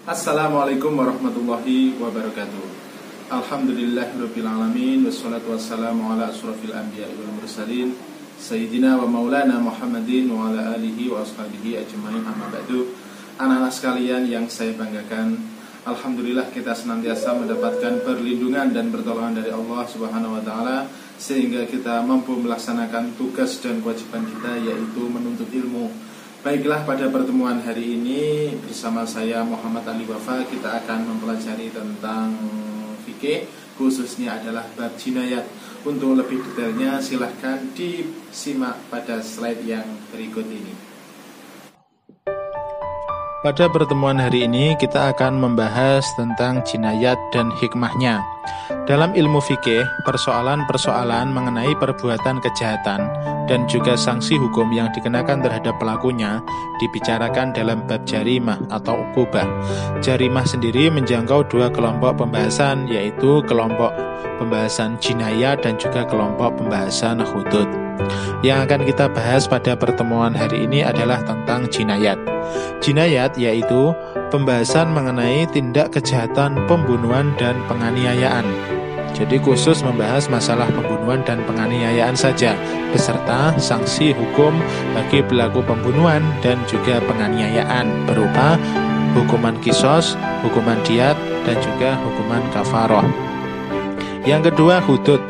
Assalamualaikum warahmatullahi wabarakatuh. Alhamdulillahirabbil alamin wassalatu wassalamu ala asyrofil anbiya'i wal mursalin sayyidina wa maulana Muhammadin wa ala alihi wa ashabihi ajmain, amma ba'du. Anak-anak sekalian yang saya banggakan, alhamdulillah kita senantiasa mendapatkan perlindungan dan pertolongan dari Allah Subhanahu wa taala sehingga kita mampu melaksanakan tugas dan kewajiban kita, yaitu menuntut ilmu. Baiklah, pada pertemuan hari ini bersama saya Muhammad Ali Wafa, kita akan mempelajari tentang fikih, khususnya adalah bab jinayat. Untuk lebih detailnya silahkan disimak pada slide yang berikut ini. Pada pertemuan hari ini kita akan membahas tentang jinayat dan hikmahnya. Dalam ilmu fikih, persoalan-persoalan mengenai perbuatan kejahatan dan juga sanksi hukum yang dikenakan terhadap pelakunya dibicarakan dalam bab jarimah atau uqubah. Jarimah sendiri menjangkau dua kelompok pembahasan, yaitu kelompok pembahasan jinayat dan juga kelompok pembahasan hudud. Yang akan kita bahas pada pertemuan hari ini adalah tentang jinayat. Jinayat yaitu pembahasan mengenai tindak kejahatan pembunuhan dan penganiayaan. Jadi khusus membahas masalah pembunuhan dan penganiayaan saja, beserta sanksi hukum bagi pelaku pembunuhan dan juga penganiayaan berupa hukuman qisas, hukuman diat, dan juga hukuman kafaroh. Yang kedua, hudud.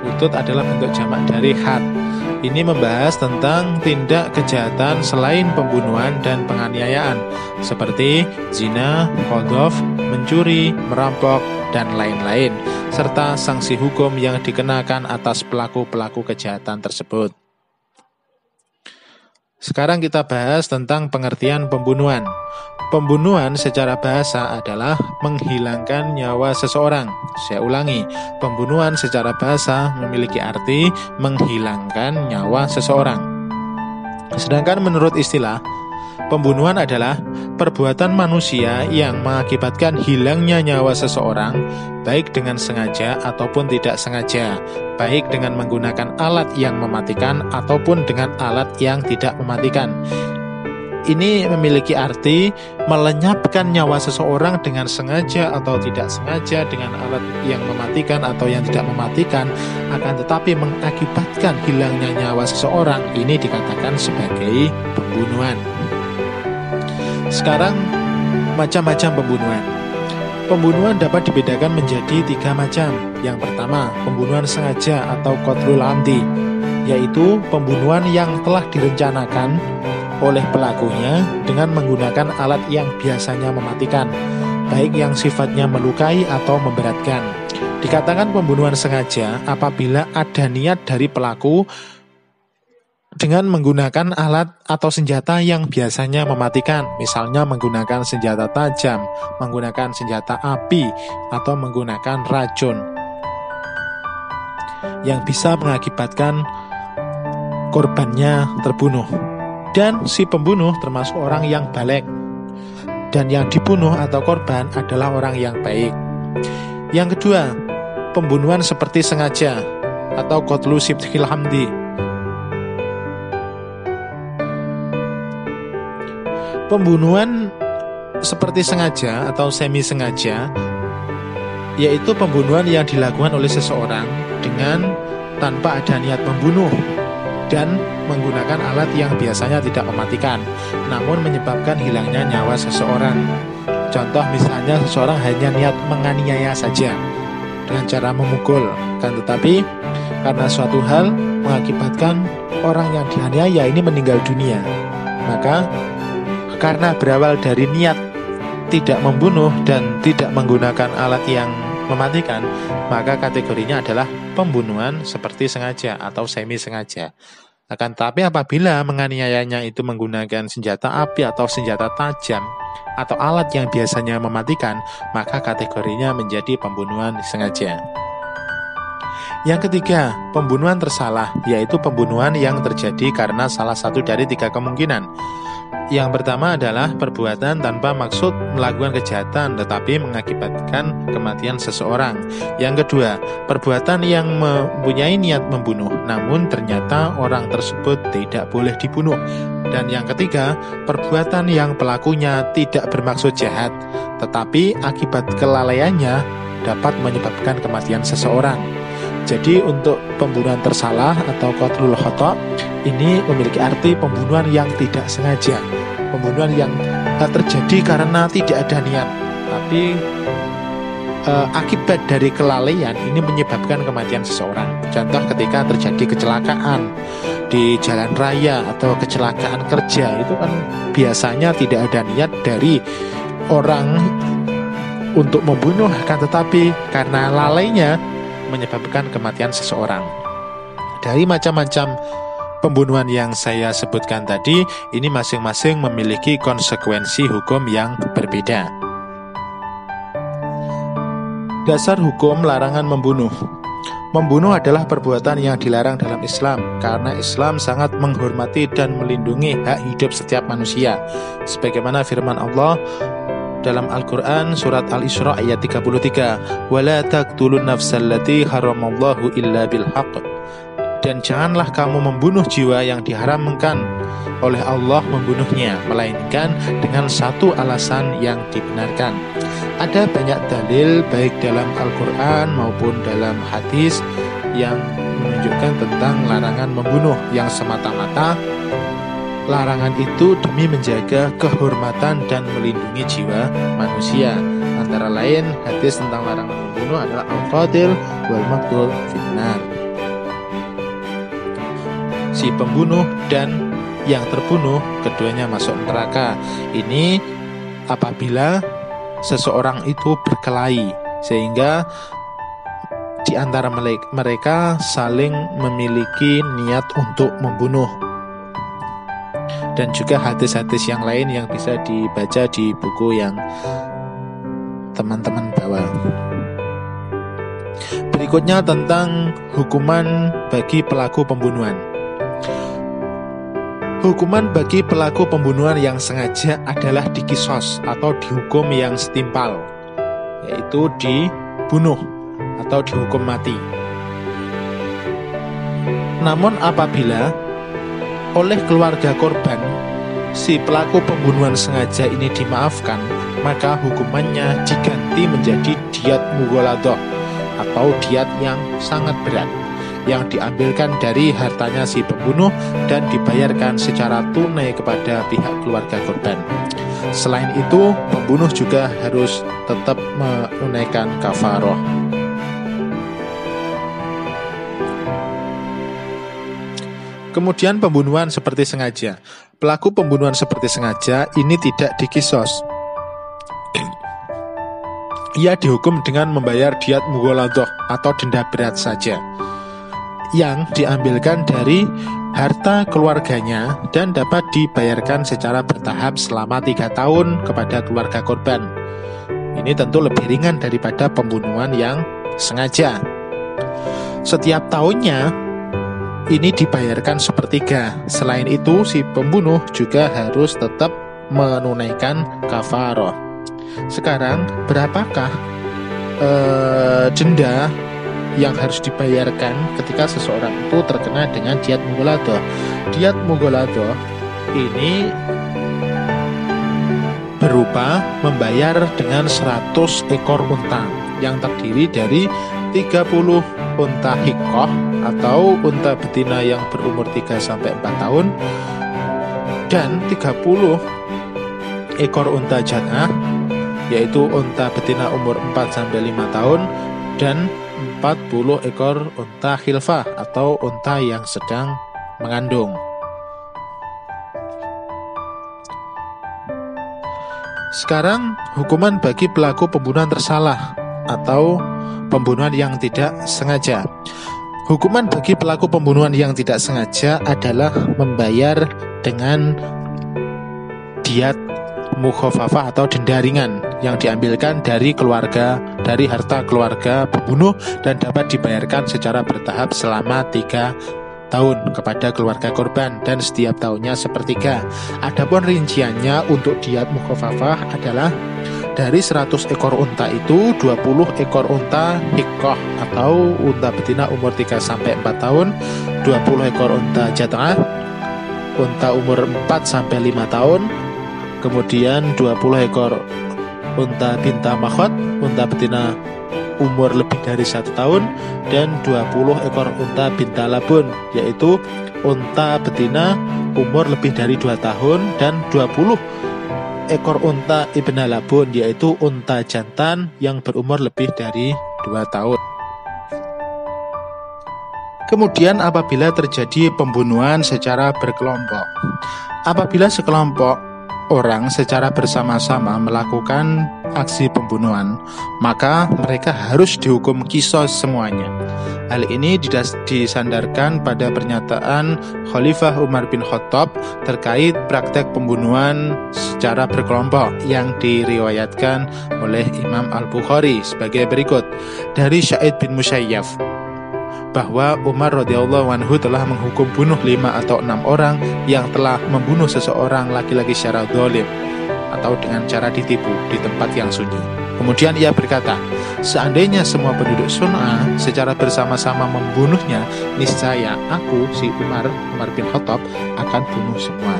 Hudud adalah bentuk jamak dari had. Ini membahas tentang tindak kejahatan selain pembunuhan dan penganiayaan, seperti zina, qadhaf, mencuri, merampok, dan lain-lain, serta sanksi hukum yang dikenakan atas pelaku-pelaku kejahatan tersebut. Sekarang kita bahas tentang pengertian pembunuhan. Pembunuhan secara bahasa adalah menghilangkan nyawa seseorang. Saya ulangi, pembunuhan secara bahasa memiliki arti menghilangkan nyawa seseorang. Sedangkan menurut istilah, pembunuhan adalah perbuatan manusia yang mengakibatkan hilangnya nyawa seseorang, baik dengan sengaja ataupun tidak sengaja, baik dengan menggunakan alat yang mematikan ataupun dengan alat yang tidak mematikan. Ini memiliki arti melenyapkan nyawa seseorang dengan sengaja atau tidak sengaja, dengan alat yang mematikan atau yang tidak mematikan, akan tetapi mengakibatkan hilangnya nyawa seseorang. Ini dikatakan sebagai pembunuhan. Sekarang, macam-macam pembunuhan. Pembunuhan dapat dibedakan menjadi 3 macam. Yang pertama, pembunuhan sengaja atau qatlul amdi, yaitu pembunuhan yang telah direncanakan oleh pelakunya dengan menggunakan alat yang biasanya mematikan, baik yang sifatnya melukai atau memberatkan. Dikatakan pembunuhan sengaja apabila ada niat dari pelaku dengan menggunakan alat atau senjata yang biasanya mematikan, misalnya menggunakan senjata tajam, menggunakan senjata api, atau menggunakan racun yang bisa mengakibatkan korbannya terbunuh. Dan si pembunuh termasuk orang yang baligh, dan yang dibunuh atau korban adalah orang yang baik. Yang kedua, pembunuhan seperti sengaja atau qatlu shibhil hamdi. Pembunuhan seperti sengaja atau semi sengaja yaitu pembunuhan yang dilakukan oleh seseorang dengan tanpa ada niat membunuh dan menggunakan alat yang biasanya tidak mematikan, namun menyebabkan hilangnya nyawa seseorang. Contoh misalnya seseorang hanya niat menganiaya saja dengan cara memukul, kan tetapi karena suatu hal mengakibatkan orang yang dianiaya ini meninggal dunia, maka karena berawal dari niat tidak membunuh dan tidak menggunakan alat yang mematikan, maka kategorinya adalah pembunuhan seperti sengaja atau semi sengaja. Akan tetapi apabila menganiayanya itu menggunakan senjata api atau senjata tajam atau alat yang biasanya mematikan, maka kategorinya menjadi pembunuhan sengaja. Yang ketiga, pembunuhan tersalah, yaitu pembunuhan yang terjadi karena salah satu dari 3 kemungkinan. Yang pertama adalah perbuatan tanpa maksud melakukan kejahatan tetapi mengakibatkan kematian seseorang. Yang kedua, perbuatan yang mempunyai niat membunuh namun ternyata orang tersebut tidak boleh dibunuh. Dan yang ketiga, perbuatan yang pelakunya tidak bermaksud jahat tetapi akibat kelalaiannya dapat menyebabkan kematian seseorang. Jadi untuk pembunuhan tersalah atau qatlul khata' ini memiliki arti pembunuhan yang tidak sengaja, pembunuhan yang terjadi karena tidak ada niat, tapi akibat dari kelalaian ini menyebabkan kematian seseorang. Contoh ketika terjadi kecelakaan di jalan raya atau kecelakaan kerja, itu kan biasanya tidak ada niat dari orang untuk membunuh, akan tetapi karena lalainya menyebabkan kematian seseorang. Dari macam-macam pembunuhan yang saya sebutkan tadi, ini masing-masing memiliki konsekuensi hukum yang berbeda. Dasar hukum larangan membunuh. Membunuh adalah perbuatan yang dilarang dalam Islam karena Islam sangat menghormati dan melindungi hak hidup setiap manusia. Sebagaimana firman Allah dalam Al-Quran surat Al-Isra ayat 33, وَلَا تَقْتُلُوا النَّفْسَ الَّتِي حَرَّمَ اللَّهُ إِلَّا بِالْحَقِّ. Dan janganlah kamu membunuh jiwa yang diharamkan oleh Allah membunuhnya, melainkan dengan satu alasan yang dibenarkan. Ada banyak dalil baik dalam Al-Quran maupun dalam hadis yang menunjukkan tentang larangan membunuh, yang semata-mata larangan itu demi menjaga kehormatan dan melindungi jiwa manusia. Antara lain hadis tentang larangan membunuh adalah al-qatil wal maqtul finnar. Si pembunuh dan yang terbunuh keduanya masuk neraka. Ini apabila seseorang itu berkelahi sehingga di antara mereka saling memiliki niat untuk membunuh. Dan juga hadis-hadis yang lain yang bisa dibaca di buku yang teman-teman bawa. Berikutnya tentang hukuman bagi pelaku pembunuhan. Hukuman bagi pelaku pembunuhan yang sengaja adalah dikisos atau dihukum yang setimpal, yaitu dibunuh atau dihukum mati. Namun apabila oleh keluarga korban si pelaku pembunuhan sengaja ini dimaafkan, maka hukumannya diganti menjadi diat mughaladah atau diat yang sangat berat yang diambilkan dari hartanya si pembunuh dan dibayarkan secara tunai kepada pihak keluarga korban. Selain itu, pembunuh juga harus tetap menunaikan kafaroh. Kemudian pembunuhan seperti sengaja. Pelaku pembunuhan seperti sengaja ini tidak dikisos. Ia dihukum dengan membayar diat mughaladah atau denda berat saja, yang diambilkan dari harta keluarganya dan dapat dibayarkan secara bertahap selama 3 tahun kepada keluarga korban. Ini tentu lebih ringan daripada pembunuhan yang sengaja. Setiap tahunnya ini dibayarkan sepertiga. Selain itu, si pembunuh juga harus tetap menunaikan kafaroh. Sekarang, berapakah denda yang harus dibayarkan ketika seseorang itu terkena dengan diat mughaladah? Diat mughaladah ini berupa membayar dengan 100 ekor unta yang terdiri dari 30 unta hikoh atau unta betina yang berumur 3-4 tahun dan 30 ekor unta jad'ah, yaitu unta betina umur 4-5 tahun, dan 40 ekor unta khilfah atau unta yang sedang mengandung. Sekarang hukuman bagi pelaku pembunuhan tersalah atau pembunuhan yang tidak sengaja. Hukuman bagi pelaku pembunuhan yang tidak sengaja adalah membayar dengan diat mukhafafah atau denda ringan yang diambilkan dari harta keluarga pembunuh dan dapat dibayarkan secara bertahap selama 3 tahun kepada keluarga korban dan setiap tahunnya sepertiga. Adapun rinciannya untuk diat mukhafafah adalah dari 100 ekor unta itu 20 ekor unta hikoh atau unta betina umur 3-4 tahun, 20 ekor unta jat'ah, unta umur 4-5 tahun, kemudian 20 ekor unta binta makhot, unta betina umur lebih dari 1 tahun, dan 20 ekor unta binta labun, yaitu unta betina umur lebih dari 2 tahun, dan 20 ekor unta ibna labun, yaitu unta jantan yang berumur lebih dari 2 tahun. Kemudian apabila terjadi pembunuhan secara berkelompok, apabila sekelompok orang secara bersama-sama melakukan aksi pembunuhan, maka mereka harus dihukum qisas semuanya. Hal ini disandarkan pada pernyataan Khalifah Umar bin Khattab terkait praktek pembunuhan secara berkelompok yang diriwayatkan oleh Imam Al-Bukhari sebagai berikut. Dari Sa'id bin Musayyab bahwa Umar radhiyallahu anhu telah menghukum bunuh 5 atau 6 orang yang telah membunuh seseorang laki-laki secara zalim atau dengan cara ditipu di tempat yang sunyi. Kemudian ia berkata, seandainya semua penduduk Sun'a secara bersama-sama membunuhnya, niscaya aku, si Umar bin Khattab, akan bunuh semua.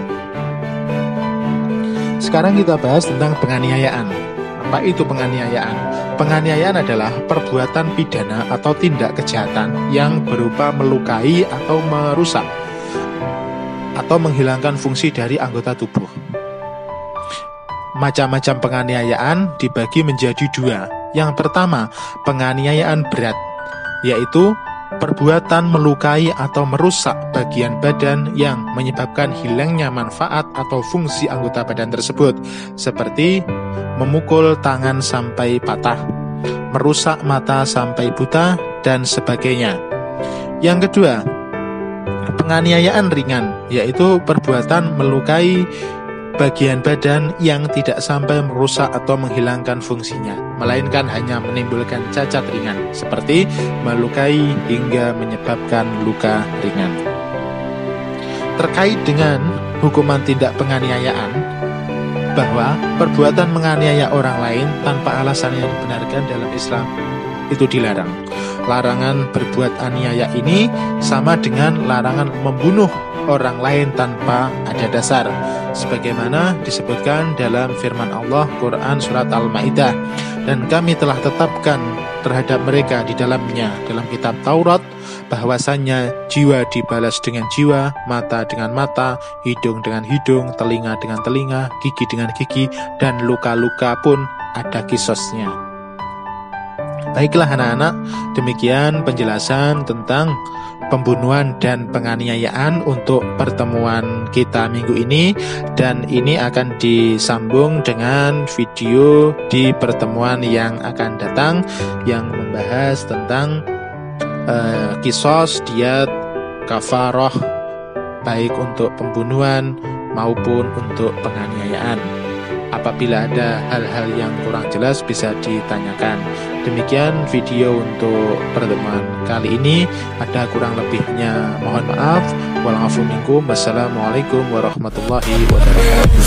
Sekarang kita bahas tentang penganiayaan. Apa itu penganiayaan? Penganiayaan adalah perbuatan pidana atau tindak kejahatan yang berupa melukai atau merusak atau menghilangkan fungsi dari anggota tubuh. Macam-macam penganiayaan dibagi menjadi 2. Yang pertama, penganiayaan berat, yaitu perbuatan melukai atau merusak bagian badan yang menyebabkan hilangnya manfaat atau fungsi anggota badan tersebut, seperti memukul tangan sampai patah, merusak mata sampai buta, dan sebagainya. Yang kedua, penganiayaan ringan, yaitu perbuatan melukai bagian badan yang tidak sampai merusak atau menghilangkan fungsinya, melainkan hanya menimbulkan cacat ringan, seperti melukai hingga menyebabkan luka ringan. Terkait dengan hukuman tindak penganiayaan, bahwa perbuatan menganiaya orang lain tanpa alasan yang dibenarkan dalam Islam itu dilarang. Larangan berbuat aniaya ini sama dengan larangan membunuh orang lain tanpa ada dasar, sebagaimana disebutkan dalam firman Allah Quran Surat Al-Ma'idah, dan kami telah tetapkan terhadap mereka di dalamnya dalam kitab Taurat bahwasannya jiwa dibalas dengan jiwa, mata dengan mata, hidung dengan hidung, telinga dengan telinga, gigi dengan gigi, dan luka-luka pun ada qisasnya. Baiklah anak-anak, demikian penjelasan tentang pembunuhan dan penganiayaan untuk pertemuan kita minggu ini, dan ini akan disambung dengan video di pertemuan yang akan datang yang membahas tentang qisas, diat, kafarah, baik untuk pembunuhan maupun untuk penganiayaan. Apabila ada hal-hal yang kurang jelas bisa ditanyakan. Demikian video untuk pertemuan kali ini. Ada kurang lebihnya mohon maaf. Walafu minkum. Wassalamualaikum warahmatullahi wabarakatuh.